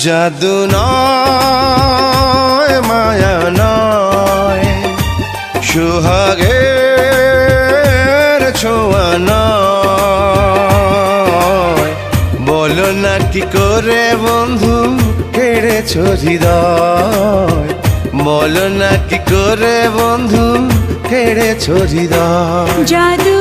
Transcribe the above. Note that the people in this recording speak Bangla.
জাদু নয় মায়া নয়, সোহাগের ছোঁয়া নয়। বলো না কি করে বন্ধু হেরেছ হৃদয়, বলো না কি করে বন্ধু হেরেছ হৃদয়। জাদু